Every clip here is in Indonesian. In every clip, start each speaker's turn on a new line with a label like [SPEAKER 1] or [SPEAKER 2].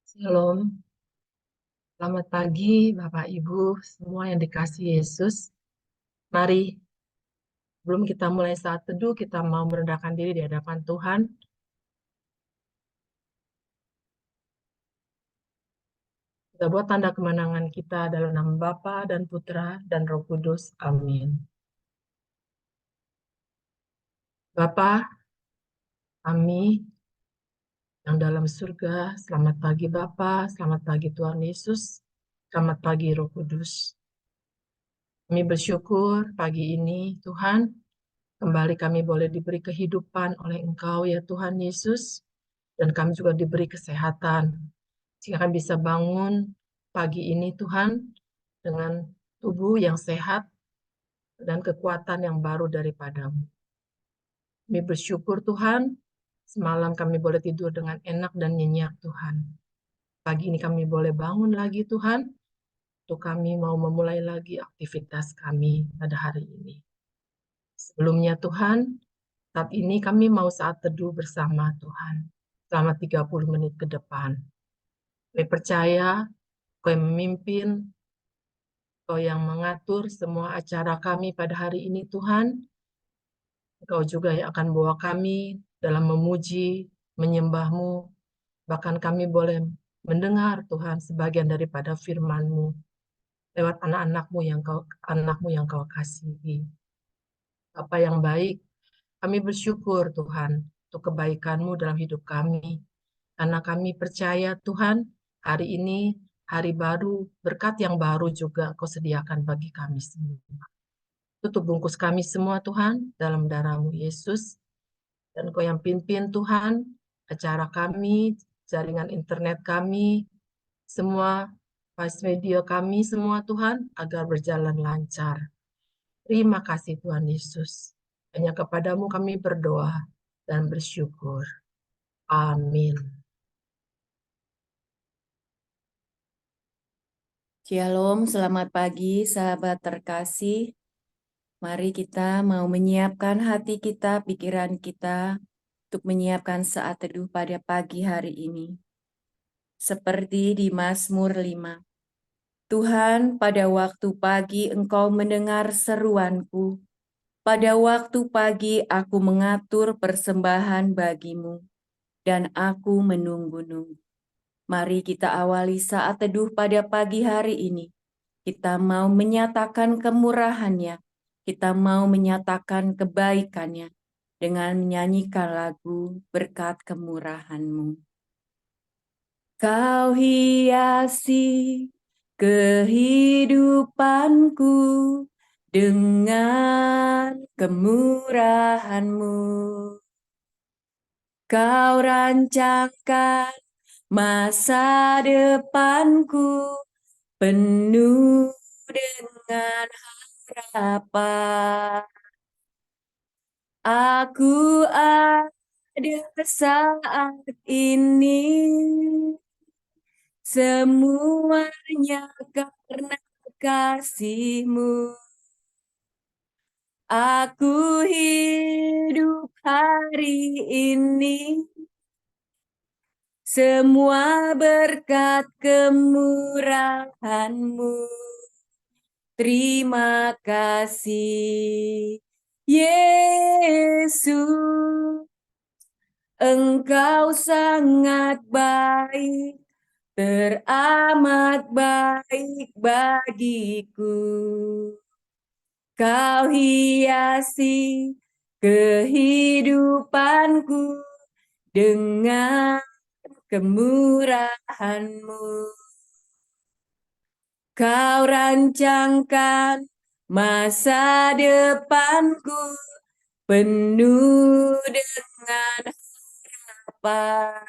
[SPEAKER 1] Shalom, selamat pagi Bapak Ibu semua yang dikasihi Yesus. Mari sebelum kita mulai saat teduh, kita mau merendahkan diri di hadapan Tuhan. Kita buat tanda kemenangan kita dalam nama Bapa dan Putra dan Roh Kudus. Amin. Bapa kami yang dalam surga, selamat pagi Bapa, selamat pagi Tuhan Yesus, selamat pagi Roh Kudus. Kami bersyukur pagi ini Tuhan, kembali kami boleh diberi kehidupan oleh Engkau ya Tuhan Yesus, dan kami juga diberi kesehatan, sehingga kami bisa bangun pagi ini Tuhan, dengan tubuh yang sehat dan kekuatan yang baru daripadamu. Kami bersyukur Tuhan, semalam kami boleh tidur dengan enak dan nyenyak Tuhan. Pagi ini kami boleh bangun lagi Tuhan, untuk kami mau memulai lagi aktivitas kami pada hari ini. Sebelumnya Tuhan, saat ini kami mau saat teduh bersama Tuhan, selama 30 menit ke depan. Kami percaya Kau yang memimpin, Kau yang mengatur semua acara kami pada hari ini Tuhan. Kau juga yang akan bawa kami dalam memuji, menyembah-Mu. Bahkan kami boleh mendengar Tuhan sebagian daripada firman-Mu lewat anak-Mu yang Kau kasihi. Bapa yang baik, kami bersyukur Tuhan untuk kebaikan-Mu dalam hidup kami. Karena kami percaya Tuhan, hari ini hari baru, berkat yang baru juga Kau sediakan bagi kami semua. Tutup bungkus kami semua Tuhan, dalam darah-Mu Yesus. Dan Kau yang pimpin Tuhan, acara kami, jaringan internet kami, semua voice media kami semua Tuhan, agar berjalan lancar. Terima kasih Tuhan Yesus. Hanya kepadamu kami berdoa dan bersyukur. Amin.
[SPEAKER 2] Shalom, selamat pagi sahabat terkasih. Mari kita mau menyiapkan hati kita, pikiran kita untuk menyiapkan saat teduh pada pagi hari ini. Seperti di Mazmur 5. Tuhan, pada waktu pagi Engkau mendengar seruanku. Pada waktu pagi aku mengatur persembahan bagimu, dan aku menunggu-nunggu. Mari kita awali saat teduh pada pagi hari ini. Kita mau menyatakan kemurahan-Nya, kita mau menyatakan kebaikan-Nya dengan menyanyikan lagu berkat kemurahan-Mu. Kau hiasi kehidupanku dengan kemurahan-Mu. Kau rancangkan masa depanku penuh dengan harapan. Aku ada saat ini, semuanya karena kasih-Mu. Aku hidup hari ini, semua berkat kemurahan-Mu. Terima kasih, Yesus. Engkau sangat baik, teramat baik bagiku. Kau hiasi kehidupanku dengan kemurahan-Mu. Kau rancangkan masa depanku penuh dengan harapan.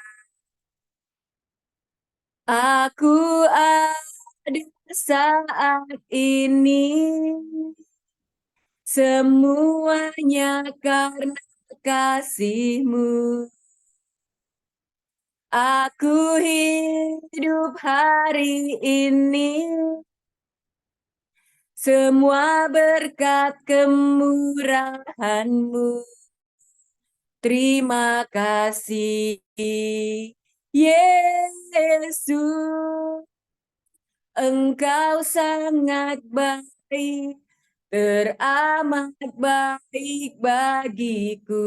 [SPEAKER 2] Aku ada saat ini, semuanya karena kasih-Mu. Aku hidup hari ini, semua berkat kemurahan-Mu. Terima kasih, Yesus. Engkau sangat baik, teramat baik bagiku.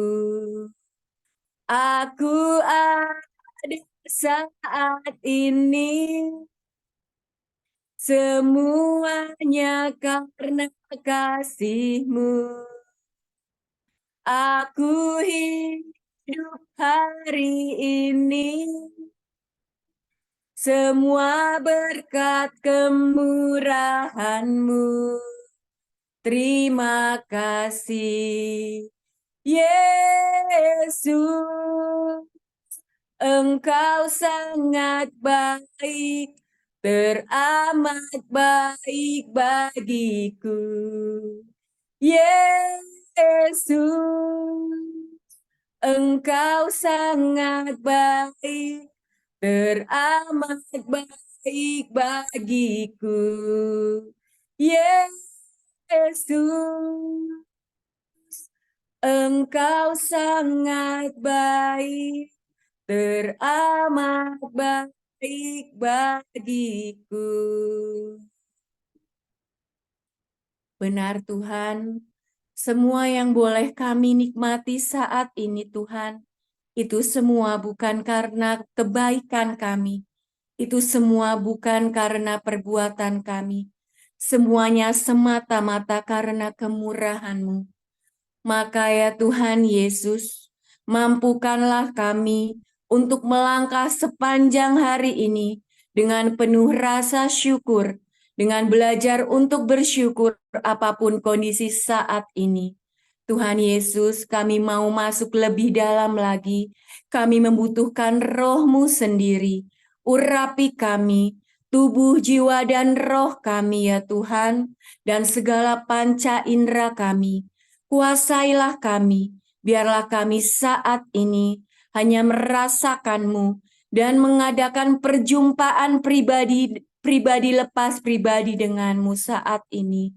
[SPEAKER 2] Aku ada saat ini, semuanya karena kasih-Mu. Aku hidup hari ini, semua berkat kemurahan-Mu. Terima kasih, Yesus. Engkau sangat baik, teramat baik bagiku. Yesus, Engkau sangat baik, teramat baik bagiku. Yesus, Engkau sangat baik, teramat baik bagiku. Benar Tuhan, semua yang boleh kami nikmati saat ini Tuhan, itu semua bukan karena kebaikan kami, itu semua bukan karena perbuatan kami, semuanya semata-mata karena kemurahan-Mu. Maka ya Tuhan Yesus, mampukanlah kami untuk melangkah sepanjang hari ini dengan penuh rasa syukur, dengan belajar untuk bersyukur apapun kondisi saat ini. Tuhan Yesus, kami mau masuk lebih dalam lagi. Kami membutuhkan Roh-Mu sendiri. Urapi kami, tubuh, jiwa, dan roh kami ya Tuhan, dan segala panca indera kami. Kuasailah kami, biarlah kami saat ini hanya merasakan-Mu dan mengadakan perjumpaan pribadi lepas pribadi dengan-Mu saat ini.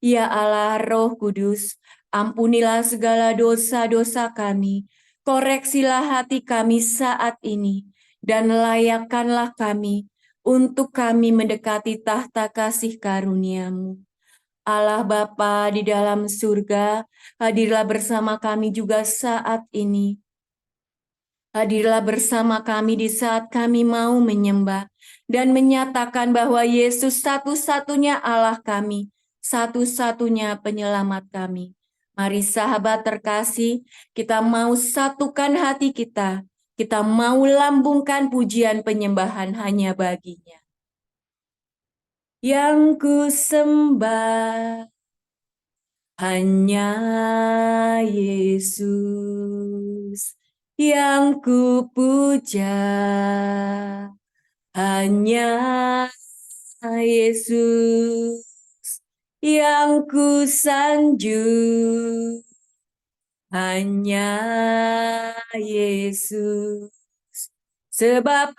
[SPEAKER 2] Ya Allah Roh Kudus, ampunilah segala dosa-dosa kami, koreksilah hati kami saat ini, dan layakkanlah kami untuk kami mendekati tahta kasih karunia-Mu. Allah Bapa di dalam surga, hadirlah bersama kami juga saat ini. Hadirlah bersama kami di saat kami mau menyembah dan menyatakan bahwa Yesus satu-satunya Allah kami, satu-satunya penyelamat kami. Mari sahabat terkasih, kita mau satukan hati kita. Kita mau lambungkan pujian penyembahan hanya baginya. Yang ku sembah hanya Yesus, yang ku puja hanya Yesus, yang ku sanjung hanya Yesus. Sebab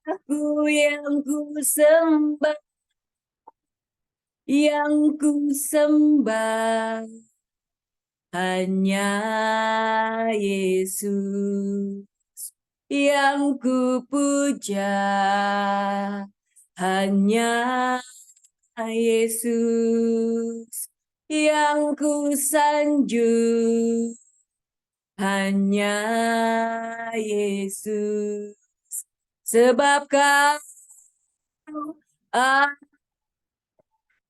[SPEAKER 2] aku yang ku sembah, yang ku sembah hanya Yesus, yang ku puja hanya Yesus, yang ku sanjung hanya Yesus. Sebab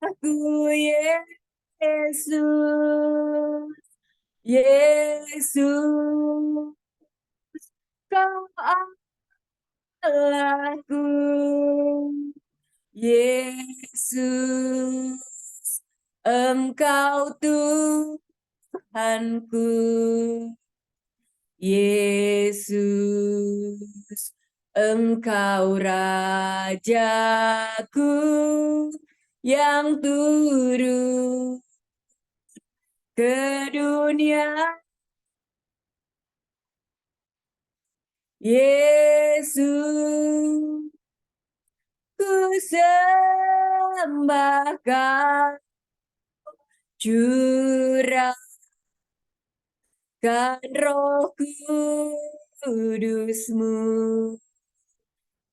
[SPEAKER 2] aku Yesus, Yesus, Kau Allahku, Yesus, Engkau Tuhanku, Yesus, Engkau Rajaku yang turun ke dunia. Yesus, ku sembah Kau, Curahkan Roh Kudus-Mu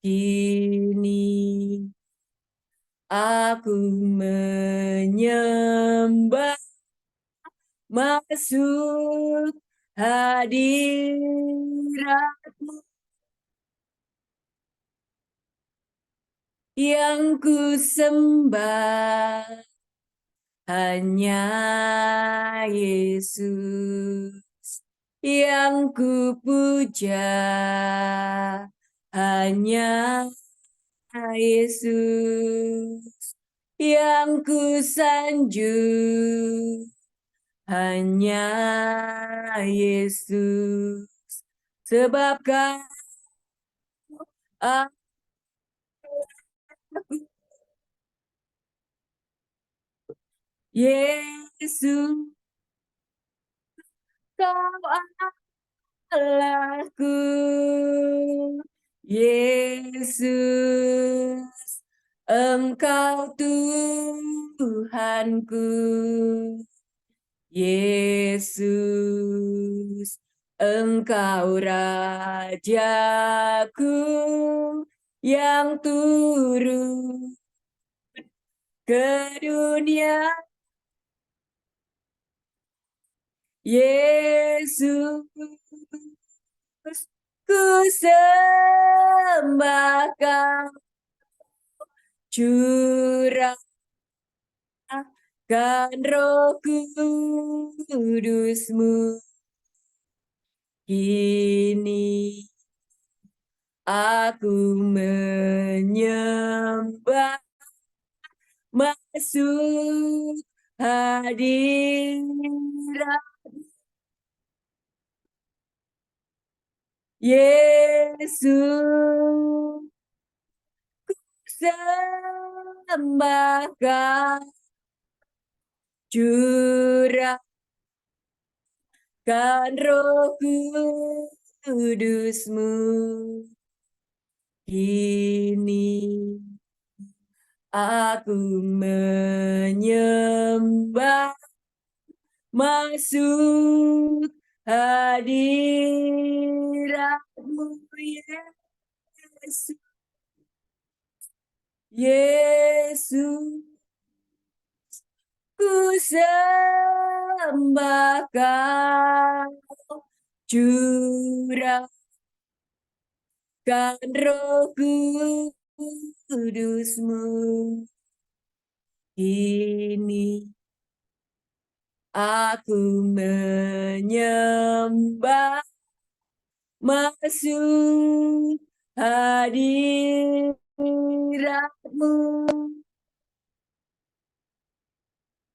[SPEAKER 2] kini. Aku menyembah masuk hadirat-Mu yang ku sembah hanya Yesus, yang ku puja hanya Yesus, yang ku sanjung hanya Yesus, sebab aku Yesus, kau Allahku, Yesus, Engkau Tuhanku, Yesus, Engkau Rajaku yang turun ke dunia. Yesus, ku sembah Kau, curahkan Roh Kudus-Mu kini. Aku menyembah masuk hadirat Yesus, sembah Kau, curahkan Roh Kudus-Mu kini. Aku menyembah masuk hadirat-Mu, Yesus, Yesus, ku sembah Kau, curahkan Roh Kudus-Mu kini. Aku menyembah masuk hadirat-Mu,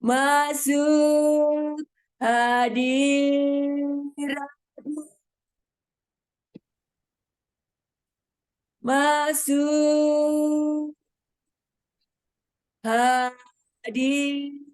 [SPEAKER 2] masuk hadirat-Mu, masuk hadirat-Mu.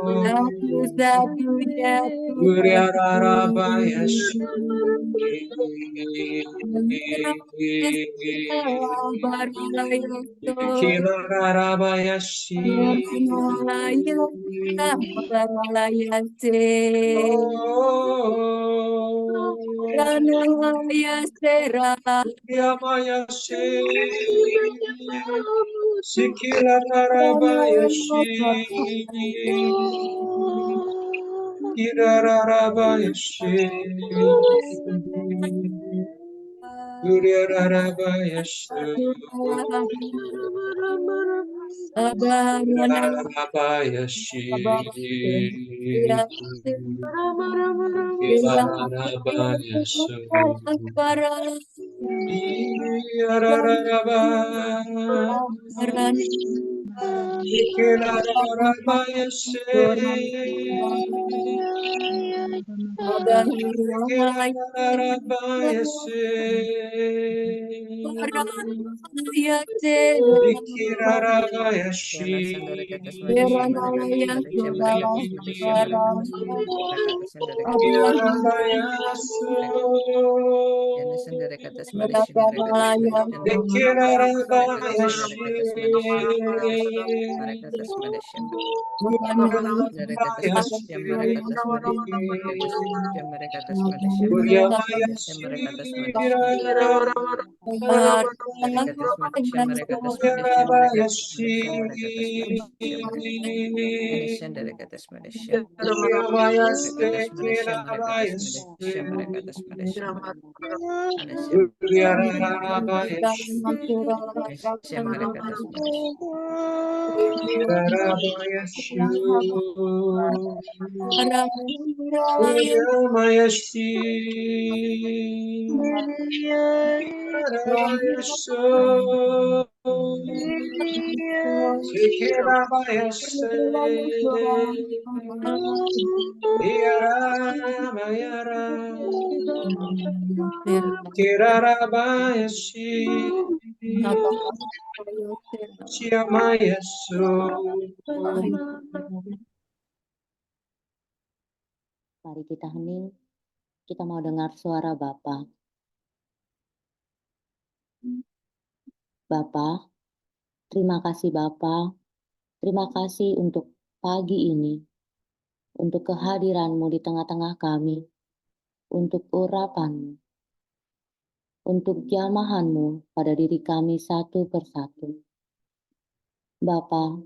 [SPEAKER 2] Satu-satunya
[SPEAKER 3] Mari kita hening, kita mau dengar suara Bapa. Bapa, terima kasih Bapa. Terima kasih untuk pagi ini, untuk kehadiran-Mu di tengah-tengah kami, untuk urapan-Mu, untuk jamahan-Mu pada diri kami satu persatu. Bapa,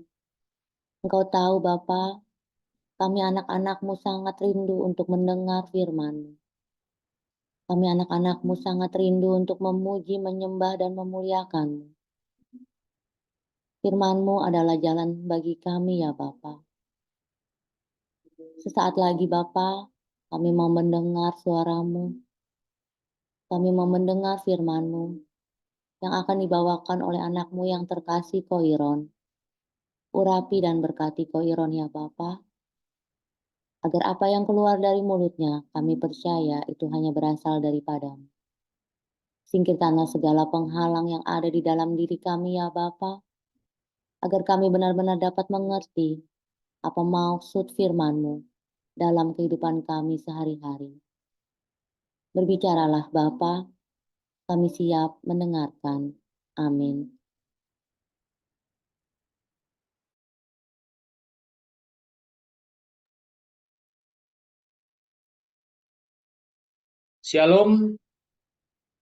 [SPEAKER 3] Engkau tahu Bapa, kami anak-anak-Mu sangat rindu untuk mendengar firman-Mu. Kami anak-anak-Mu sangat rindu untuk memuji, menyembah, dan memuliakan-Mu. Firman-Mu adalah jalan bagi kami ya Bapa. Sesaat lagi Bapa, kami mau mendengar suara-Mu. Kami mau mendengar firman-Mu yang akan dibawakan oleh anak-Mu yang terkasih Koiron. Urapi dan berkati Koiron ya Bapa, agar apa yang keluar dari mulutnya kami percaya itu hanya berasal daripada-Mu. Singkirkanlah segala penghalang yang ada di dalam diri kami ya Bapa, agar kami benar-benar dapat mengerti apa maksud firman-Mu dalam kehidupan kami sehari-hari. Berbicaralah Bapa, kami siap mendengarkan. Amin.
[SPEAKER 4] Shalom,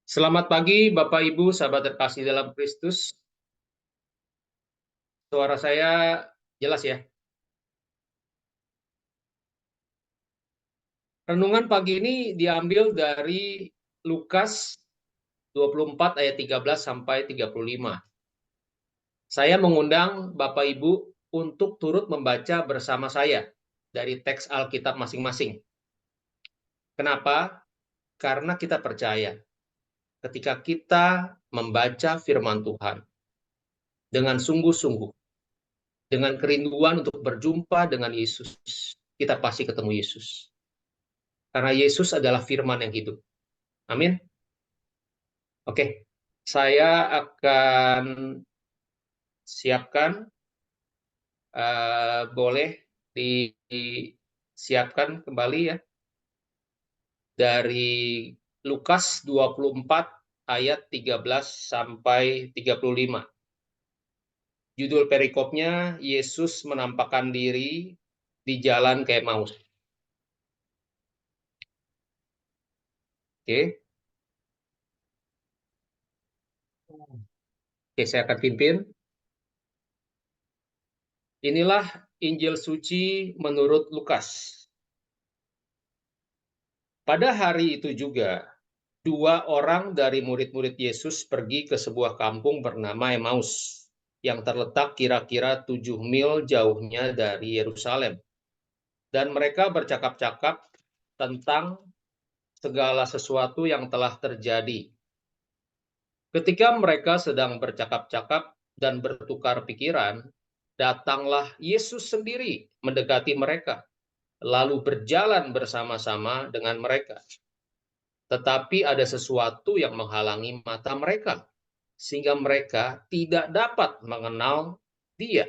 [SPEAKER 4] selamat pagi Bapak Ibu sahabat terkasih dalam Kristus. Suara saya jelas ya? Renungan pagi ini diambil dari Lukas 24 ayat 13 sampai 35. Saya mengundang Bapak Ibu untuk turut membaca bersama saya dari teks Alkitab masing-masing. Kenapa? Karena kita percaya ketika kita membaca firman Tuhan dengan sungguh-sungguh, dengan kerinduan untuk berjumpa dengan Yesus, kita pasti ketemu Yesus. Karena Yesus adalah firman yang hidup. Amin. Oke, saya akan siapkan, boleh disiapkan kembali ya, dari Lukas 24 ayat 13 sampai 35. Judul perikopnya, Yesus menampakkan diri di jalan ke Emmaus. Oke. Oke, saya akan pimpin. Inilah Injil suci menurut Lukas. Pada hari itu juga, 2 orang dari murid-murid Yesus pergi ke sebuah kampung bernama Emmaus, yang terletak kira-kira 7 mil jauhnya dari Yerusalem. Dan mereka bercakap-cakap tentang segala sesuatu yang telah terjadi. Ketika mereka sedang bercakap-cakap dan bertukar pikiran, datanglah Yesus sendiri mendekati mereka, lalu berjalan bersama-sama dengan mereka. Tetapi ada sesuatu yang menghalangi mata mereka, sehingga mereka tidak dapat mengenal Dia.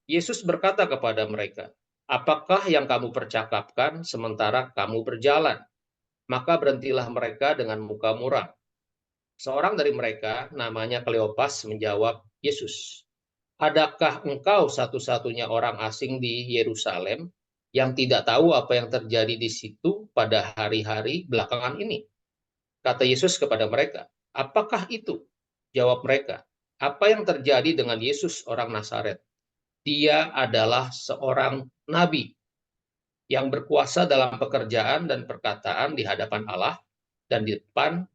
[SPEAKER 4] Yesus berkata kepada mereka, "Apakah yang kamu percakapkan sementara kamu berjalan?" Maka berhentilah mereka dengan muka muram. Seorang dari mereka, namanya Kleopas, menjawab Yesus, "Adakah engkau satu-satunya orang asing di Yerusalem yang tidak tahu apa yang terjadi di situ pada hari-hari belakangan ini?" Kata Yesus kepada mereka, "Apakah itu?" Jawab mereka, "Apa yang terjadi dengan Yesus orang Nazaret? Dia adalah seorang nabi yang berkuasa dalam pekerjaan dan perkataan di hadapan Allah dan di depan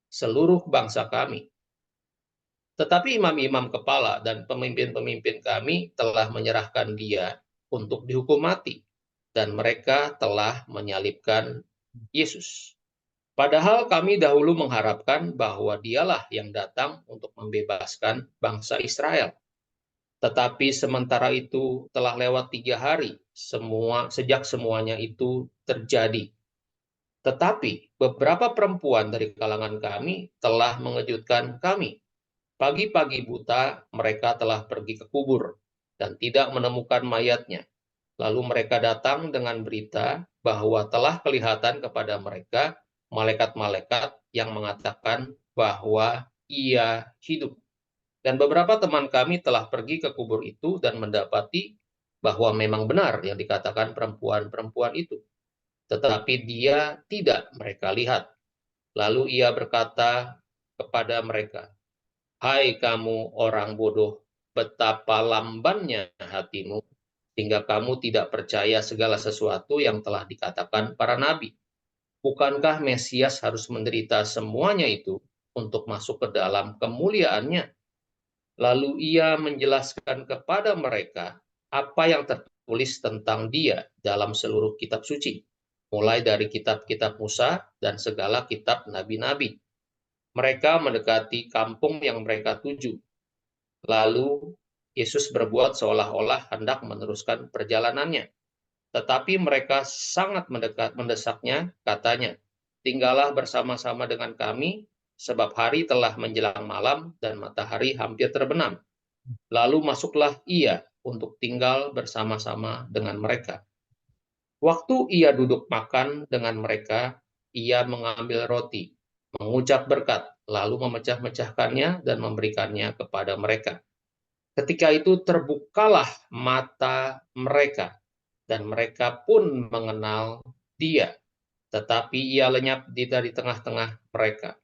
[SPEAKER 4] seluruh bangsa kami. Tetapi imam-imam kepala dan pemimpin-pemimpin kami telah menyerahkan dia untuk dihukum mati, dan mereka telah menyalibkan Yesus. Padahal kami dahulu mengharapkan bahwa dialah yang datang untuk membebaskan bangsa Israel. Tetapi sementara itu telah lewat 3 hari sejak semuanya itu terjadi. Tetapi beberapa perempuan dari kalangan kami telah mengejutkan kami. Pagi-pagi buta mereka telah pergi ke kubur dan tidak menemukan mayatnya. Lalu mereka datang dengan berita bahwa telah kelihatan kepada mereka malaikat-malaikat yang mengatakan bahwa ia hidup. Dan beberapa teman kami telah pergi ke kubur itu dan mendapati bahwa memang benar yang dikatakan perempuan-perempuan itu. Tetapi dia tidak mereka lihat. Lalu ia berkata kepada mereka, "Hai kamu orang bodoh, betapa lambannya hatimu, sehingga kamu tidak percaya segala sesuatu yang telah dikatakan para nabi. Bukankah Mesias harus menderita semuanya itu untuk masuk ke dalam kemuliaannya?" Lalu ia menjelaskan kepada mereka apa yang tertulis tentang dia dalam seluruh kitab suci, mulai dari kitab-kitab Musa dan segala kitab nabi-nabi. Mereka mendekati kampung yang mereka tuju. Lalu Yesus berbuat seolah-olah hendak meneruskan perjalanannya. Tetapi mereka sangat mendesaknya, katanya, "Tinggallah bersama-sama dengan kami, sebab hari telah menjelang malam dan matahari hampir terbenam." Lalu masuklah ia untuk tinggal bersama-sama dengan mereka. Waktu ia duduk makan dengan mereka, ia mengambil roti, mengucap berkat, lalu memecah-mecahkannya dan memberikannya kepada mereka. Ketika itu terbukalah mata mereka, dan mereka pun mengenal dia, tetapi ia lenyap dari tengah-tengah mereka.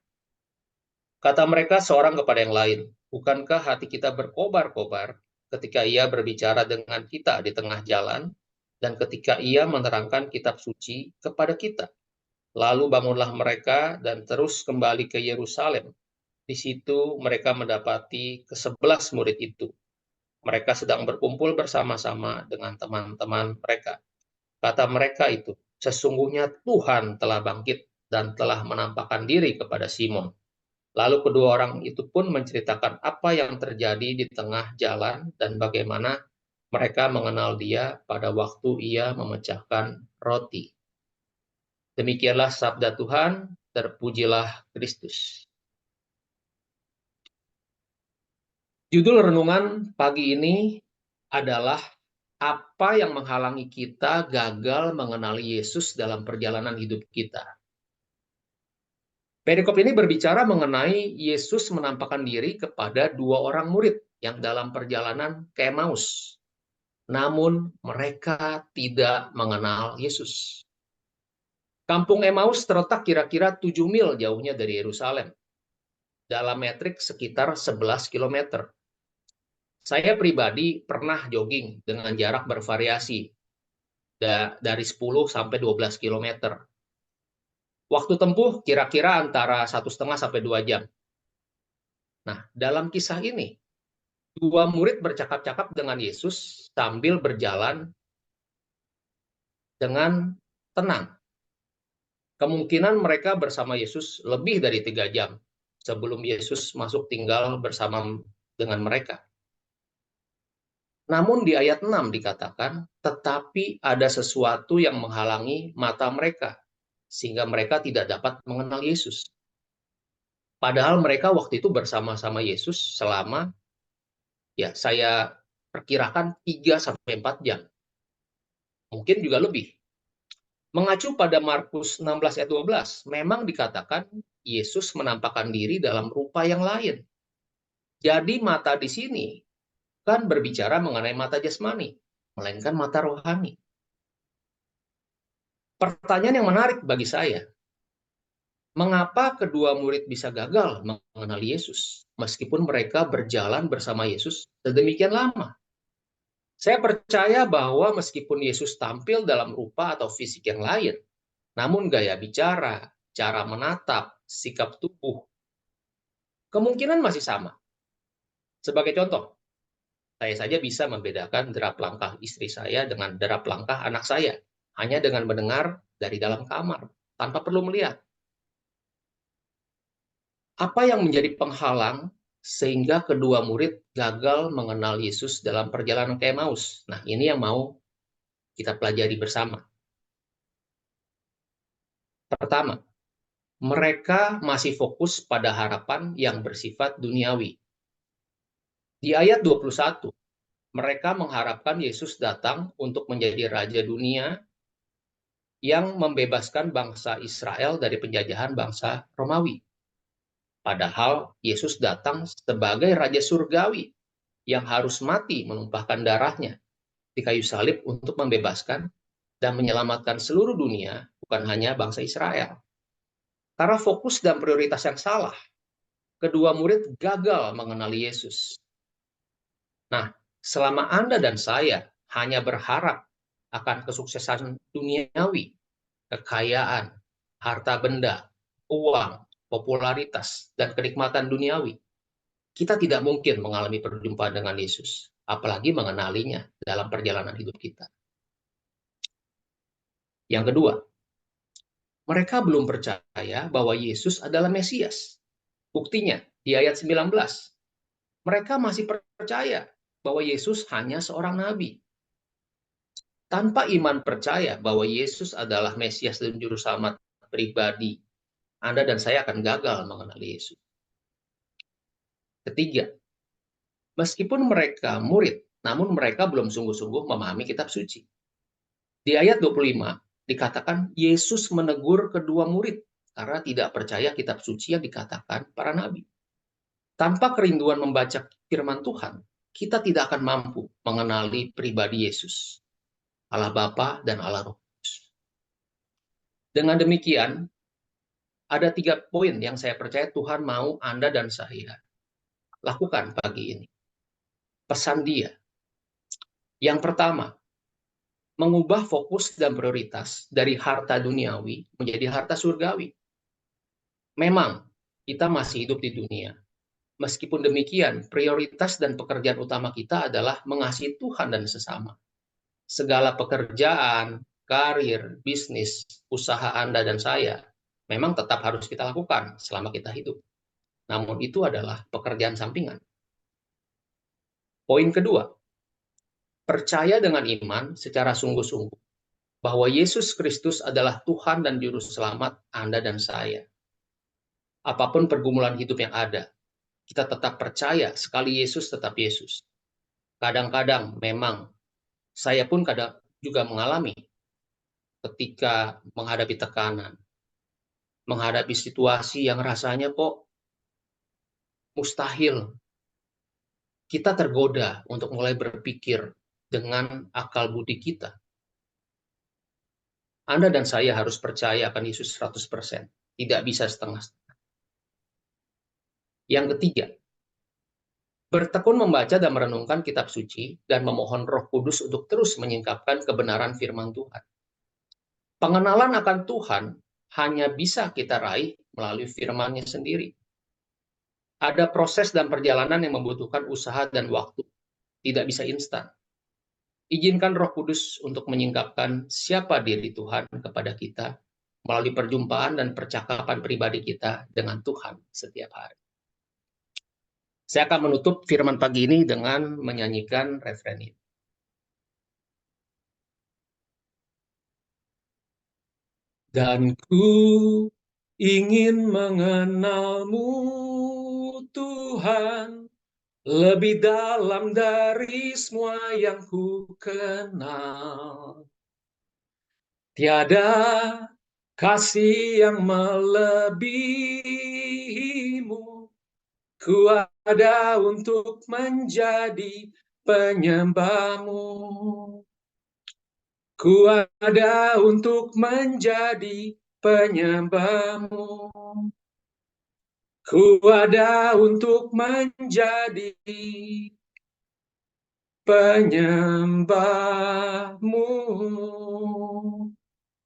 [SPEAKER 4] Kata mereka seorang kepada yang lain, "Bukankah hati kita berkobar-kobar ketika ia berbicara dengan kita di tengah jalan, dan ketika ia menerangkan kitab suci kepada kita?" Lalu bangunlah mereka dan terus kembali ke Yerusalem. Di situ mereka mendapati ke-11 murid itu. Mereka sedang berkumpul bersama-sama dengan teman-teman mereka. Kata mereka itu, "Sesungguhnya Tuhan telah bangkit dan telah menampakkan diri kepada Simon." Lalu kedua orang itu pun menceritakan apa yang terjadi di tengah jalan dan bagaimana mereka mengenal dia pada waktu ia memecahkan roti. Demikianlah sabda Tuhan, terpujilah Kristus. Judul renungan pagi ini adalah apa yang menghalangi kita gagal mengenali Yesus dalam perjalanan hidup kita. Perikop ini berbicara mengenai Yesus menampakkan diri kepada 2 orang murid yang dalam perjalanan ke Emmaus. Namun mereka tidak mengenal Yesus. Kampung Emmaus terletak kira-kira 7 mil jauhnya dari Yerusalem. Dalam metrik sekitar 11 km. Saya pribadi pernah jogging dengan jarak bervariasi dari 10 sampai 12 km. Waktu tempuh kira-kira antara 1,5 sampai 2 jam. Nah, dalam kisah ini, 2 murid bercakap-cakap dengan Yesus sambil berjalan dengan tenang. Kemungkinan mereka bersama Yesus lebih dari 3 jam. sebelum Yesus masuk tinggal bersama dengan mereka. Namun di ayat 6 dikatakan, tetapi ada sesuatu yang menghalangi mata mereka, sehingga mereka tidak dapat mengenal Yesus. Padahal mereka waktu itu bersama-sama Yesus selama, ya saya perkirakan 3-4 jam. Mungkin juga lebih. Mengacu pada Markus 16 ayat 12, memang dikatakan Yesus menampakkan diri dalam rupa yang lain. Jadi mata di sini kan berbicara mengenai mata jasmani, melainkan mata rohani. Pertanyaan yang menarik bagi saya, mengapa kedua murid bisa gagal mengenal Yesus meskipun mereka berjalan bersama Yesus sedemikian lama? Saya percaya bahwa meskipun Yesus tampil dalam rupa atau fisik yang lain, namun gaya bicara, cara menatap, sikap tubuh, kemungkinan masih sama. Sebagai contoh, saya saja bisa membedakan derap langkah istri saya dengan derap langkah anak saya, hanya dengan mendengar dari dalam kamar, tanpa perlu melihat. Apa yang menjadi penghalang sehingga kedua murid gagal mengenal Yesus dalam perjalanan ke Emmaus? Nah, ini yang mau kita pelajari bersama. Pertama, mereka masih fokus pada harapan yang bersifat duniawi. Di ayat 21, mereka mengharapkan Yesus datang untuk menjadi Raja dunia yang membebaskan bangsa Israel dari penjajahan bangsa Romawi. Padahal Yesus datang sebagai Raja Surgawi yang harus mati menumpahkan darahnya di kayu salib untuk membebaskan dan menyelamatkan seluruh dunia, bukan hanya bangsa Israel. Karena fokus dan prioritas yang salah, kedua murid gagal mengenali Yesus. Nah, selama Anda dan saya hanya berharap akan kesuksesan duniawi, kekayaan, harta benda, uang, popularitas, dan kenikmatan duniawi, kita tidak mungkin mengalami perjumpaan dengan Yesus, apalagi mengenalinya dalam perjalanan hidup kita. Yang kedua, mereka belum percaya bahwa Yesus adalah Mesias. Buktinya, di ayat 19, mereka masih percaya bahwa Yesus hanya seorang nabi. Tanpa iman percaya bahwa Yesus adalah Mesias dan Juru Selamat pribadi, Anda dan saya akan gagal mengenali Yesus. Ketiga, meskipun mereka murid, namun mereka belum sungguh-sungguh memahami kitab suci. Di ayat 25, dikatakan Yesus menegur kedua murid karena tidak percaya kitab suci yang dikatakan para nabi. Tanpa kerinduan membaca firman Tuhan, kita tidak akan mampu mengenali pribadi Yesus, Allah Bapa dan Allah Roh Kudus. Dengan demikian, ada 3 poin yang saya percaya Tuhan mau Anda dan saya lakukan pagi ini. Pesan Dia. Yang pertama, mengubah fokus dan prioritas dari harta duniawi menjadi harta surgawi. Memang, kita masih hidup di dunia. Meskipun demikian, prioritas dan pekerjaan utama kita adalah mengasihi Tuhan dan sesama. Segala pekerjaan, karir, bisnis, usaha Anda dan saya memang tetap harus kita lakukan selama kita hidup. Namun itu adalah pekerjaan sampingan. Poin kedua, percaya dengan iman secara sungguh-sungguh bahwa Yesus Kristus adalah Tuhan dan Juru Selamat Anda dan saya. Apapun pergumulan hidup yang ada, kita tetap percaya sekali Yesus tetap Yesus. Kadang-kadang memang saya pun kadang juga mengalami ketika menghadapi tekanan, menghadapi situasi yang rasanya kok mustahil. Kita tergoda untuk mulai berpikir dengan akal budi kita. Anda dan saya harus percaya akan Yesus 100%, tidak bisa setengah-setengah. Yang ketiga, bertekun membaca dan merenungkan kitab suci dan memohon Roh Kudus untuk terus menyingkapkan kebenaran firman Tuhan. Pengenalan akan Tuhan hanya bisa kita raih melalui firman-Nya sendiri. Ada proses dan perjalanan yang membutuhkan usaha dan waktu, tidak bisa instan. Izinkan Roh Kudus untuk menyingkapkan siapa diri Tuhan kepada kita melalui perjumpaan dan percakapan pribadi kita dengan Tuhan setiap hari. Saya akan menutup firman pagi ini dengan menyanyikan refren ini. Dan ku ingin mengenal-Mu, Tuhan, lebih dalam dari semua yang ku kenal. Tiada kasih yang melebihi-Mu, ku ada untuk menjadi penyembah-Mu. Ku ada untuk menjadi penyembah-Mu. Ku ada untuk menjadi penyembah-Mu.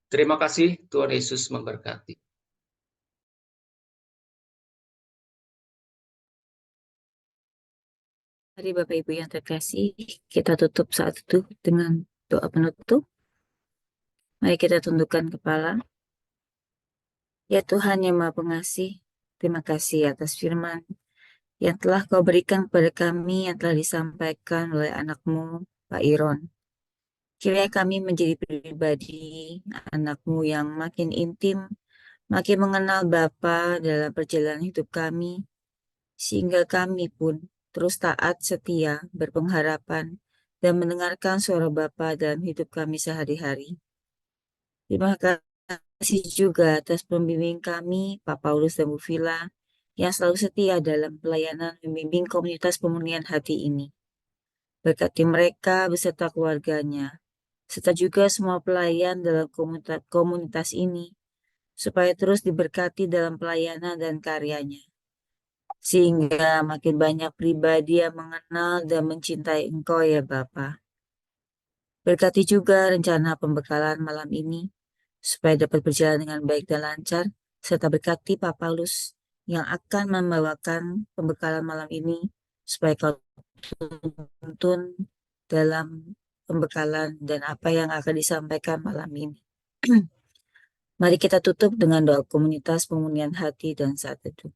[SPEAKER 4] Terima kasih, Tuhan Yesus memberkati.
[SPEAKER 2] Mari Bapak Ibu yang terkasih, kita tutup saat itu dengan doa penutup. Mari kita tundukkan kepala. Ya Tuhan yang Maha Pengasih, terima kasih atas firman yang telah Kau berikan kepada kami, yang telah disampaikan oleh anak-Mu, Pak Iron. Kiranya kami menjadi pribadi anak-Mu yang makin intim, makin mengenal Bapa dalam perjalanan hidup kami, sehingga kami pun terus taat, setia, berpengharapan, dan mendengarkan suara Bapa dalam hidup kami sehari-hari. Terima kasih juga atas pembimbing kami, Pak Paulus dan Bu Vila, yang selalu setia dalam pelayanan membimbing komunitas pemunihan hati ini. Berkati mereka beserta keluarganya, serta juga semua pelayan dalam komunitas ini, supaya terus diberkati dalam pelayanan dan karyanya, sehingga makin banyak pribadi yang mengenal dan mencintai Engkau ya Bapa. Berkati juga rencana pembekalan malam ini, supaya dapat berjalan dengan baik dan lancar, serta berkati Pak Paulus yang akan membawakan pembekalan malam ini, supaya Kau tuntun dalam pembekalan dan apa yang akan disampaikan malam ini. Mari kita tutup dengan doa komunitas pemunihan hati dan saat teduh.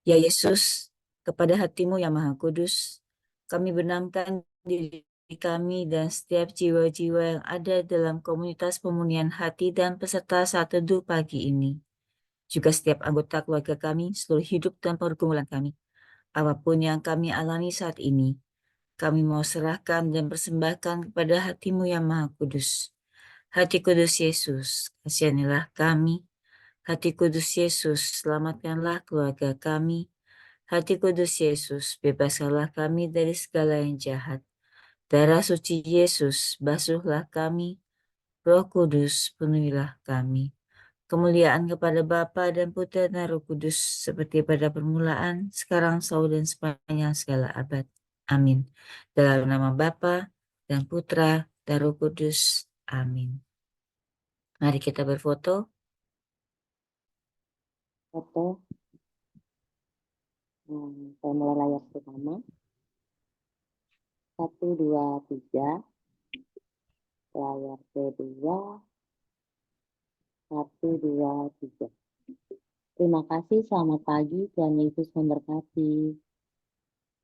[SPEAKER 2] Ya Yesus, kepada hati-Mu yang Maha Kudus, kami benamkan diri kami dan setiap jiwa-jiwa yang ada dalam komunitas pemunihan hati dan peserta saat teduh pagi ini. Juga setiap anggota keluarga kami, seluruh hidup dan pergumulan kami. Apapun yang kami alami saat ini, kami mau serahkan dan persembahkan kepada hati-Mu yang Maha Kudus. Hati Kudus Yesus, kasihanilah kami. Hati Kudus Yesus, selamatkanlah keluarga kami. Hati Kudus Yesus, bebaskanlah kami dari segala yang jahat. Darah suci Yesus, basuhlah kami. Roh Kudus, penuhilah kami. Kemuliaan kepada Bapa dan Putra dan Roh Kudus, seperti pada permulaan, sekarang, selalu, dan sepanjang segala abad. Amin. Dalam nama Bapa dan Putra dan Roh Kudus. Amin. Mari kita berfoto.
[SPEAKER 3] Foto. Saya mulai layar pertama. 1, 2, 3. Layar kedua. 1, 2, 3. Terima kasih, selamat pagi, Tuhan Yesus memberkati.